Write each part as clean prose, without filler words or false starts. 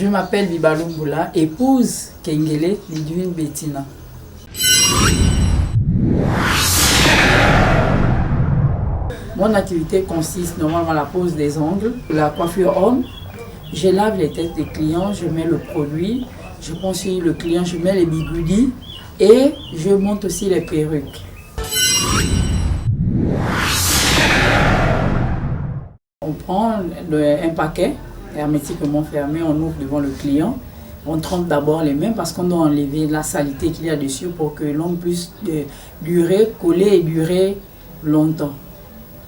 Je m'appelle Bibalumbula, épouse Kengele Lidwin Bettina. Mon activité consiste normalement à la pose des ongles, la coiffure homme. Je lave les têtes des clients, je mets le produit, je conseille le client, je mets les bigoudis et je monte aussi les perruques. On prend un paquet hermétiquement fermé, on ouvre devant le client. On trempe d'abord les mains parce qu'on doit enlever la saleté qu'il y a dessus pour que l'ongle puisse durer, coller et durer longtemps.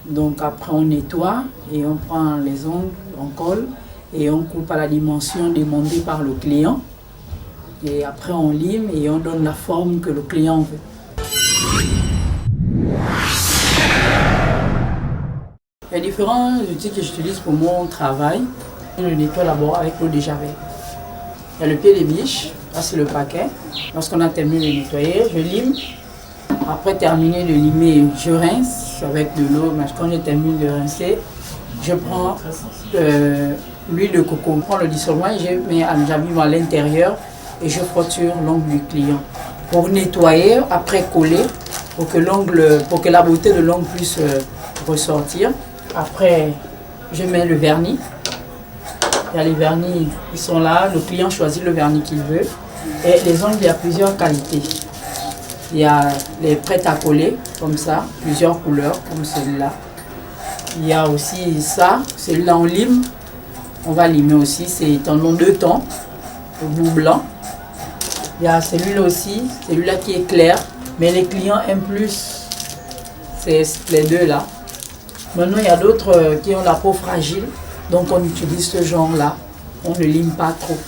Donc après on nettoie et on prend les ongles, on colle et on coupe à la dimension demandée par le client. Et après on lime et on donne la forme que le client veut. Il y a différents outils que j'utilise pour mon travail. Je le nettoie d'abord avec l'eau de javel. Il y a le pied des biches, là c'est le paquet. Lorsqu'on a terminé de nettoyer, je lime. Après terminer de limer, je rince avec de l'eau. Mais quand je termine de rincer, je prends l'huile de coco. Je prends le dissolvant et je mets un javel à l'intérieur et je frotte sur l'ongle du client. Pour nettoyer, après coller, pour que la beauté de l'ongle puisse ressortir. Après, je mets le vernis. Il y a les vernis qui sont là, le client choisit le vernis qu'il veut. Et les ongles, il y a plusieurs qualités. Il y a les prêts à coller, comme ça, plusieurs couleurs, comme celui-là. Il y a aussi ça, celui-là on lime. On va limer aussi, c'est en deux tons, le bout blanc. Il y a celui-là aussi, celui-là qui est clair, mais les clients aiment plus, c'est les deux là. Maintenant, il y a d'autres qui ont la peau fragile. Donc on utilise ce genre-là, on ne lime pas trop.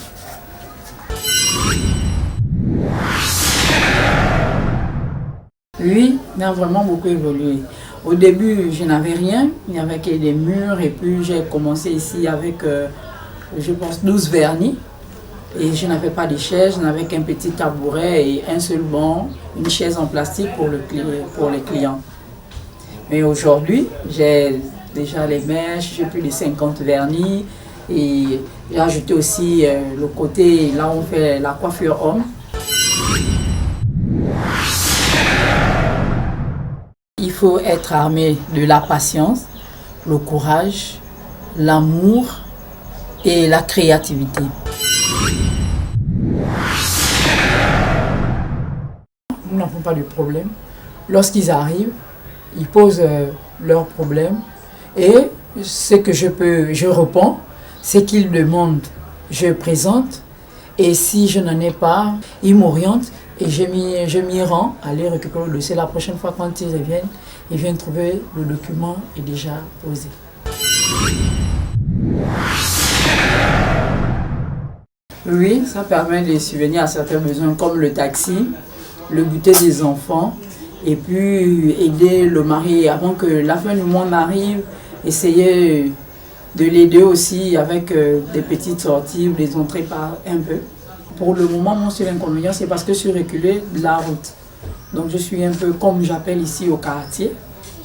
Oui, il a vraiment beaucoup évolué. Au début, je n'avais rien, il n'y avait que des murs et puis j'ai commencé ici avec, je pense, 12 vernis. Et je n'avais pas de chaise, je n'avais qu'un petit tabouret et un seul banc, une chaise en plastique pour les clients. Mais aujourd'hui, j'ai déjà les mèches, j'ai plus de 50 vernis et j'ai ajouté aussi le côté là où on fait la coiffure homme. Il faut être armé de la patience, le courage, l'amour et la créativité. Nous n'avons pas de problème. Lorsqu'ils arrivent, ils posent leurs problèmes. Et ce que je réponds, c'est qu'ils demandent, je présente. Et si je n'en ai pas, ils m'orientent et je m'y rends, aller récupérer le dossier. La prochaine fois, quand ils reviennent, ils viennent trouver le document est déjà posé. Oui, ça permet de subvenir à certains besoins comme le taxi, le goûter des enfants et puis aider le mari avant que la fin du monde arrive. Essayer de l'aider aussi avec des petites sorties ou des entrées par un peu. Pour le moment, mon seul inconvénient, c'est parce que je suis reculée de la route. Donc je suis un peu, comme j'appelle ici, au quartier.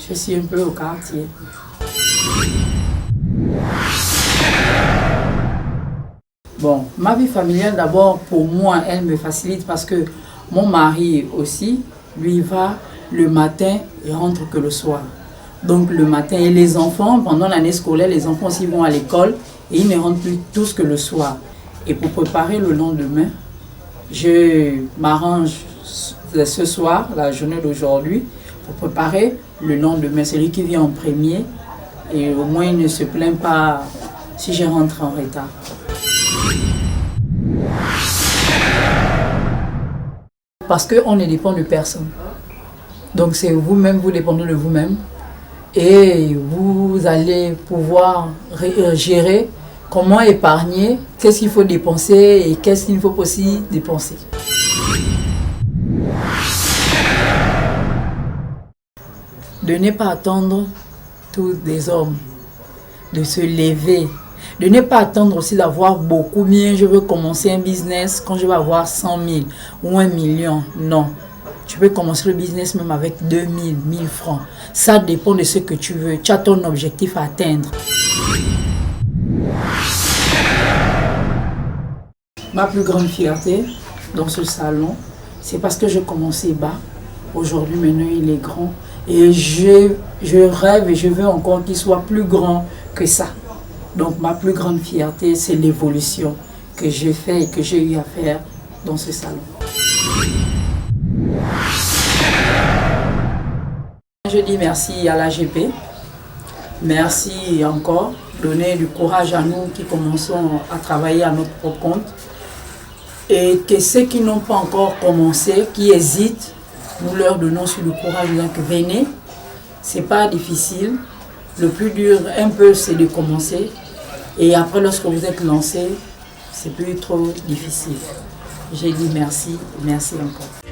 Je suis un peu au quartier. Bon, ma vie familiale, d'abord, pour moi, elle me facilite parce que mon mari aussi, lui, va le matin et rentre que le soir. Donc le matin, et les enfants, pendant l'année scolaire, les enfants aussi vont à l'école et ils ne rentrent plus tous que le soir. Et pour préparer le lendemain, je m'arrange ce soir, la journée d'aujourd'hui, pour préparer le lendemain. C'est lui qui vient en premier et au moins il ne se plaint pas si je rentre en retard. Parce qu'on ne dépend de personne. Donc c'est vous-même, vous dépendez de vous-même. Et vous allez pouvoir gérer comment épargner, qu'est-ce qu'il faut dépenser et qu'est-ce qu'il ne faut aussi dépenser. De ne pas attendre tous des hommes, de se lever, de ne pas attendre aussi d'avoir beaucoup bien, je veux commencer un business quand je vais avoir 100 000 ou 1 million, non. Tu peux commencer le business même avec 2 000, 1 000 francs. Ça dépend de ce que tu veux. Tu as ton objectif à atteindre. Ma plus grande fierté dans ce salon, c'est parce que je commençais bas. Aujourd'hui, maintenant, il est grand. Et je rêve et je veux encore qu'il soit plus grand que ça. Donc, ma plus grande fierté, c'est l'évolution que j'ai fait et que j'ai eu à faire dans ce salon. Je dis merci à l'AGP. Merci encore. Donner du courage à nous qui commençons à travailler à notre propre compte. Et que ceux qui n'ont pas encore commencé, qui hésitent, nous leur donnons sur le courage. Donc venez, c'est pas difficile. Le plus dur un peu, c'est de commencer. Et après, lorsque vous êtes lancé, c'est plus trop difficile. J'ai dit merci, merci encore.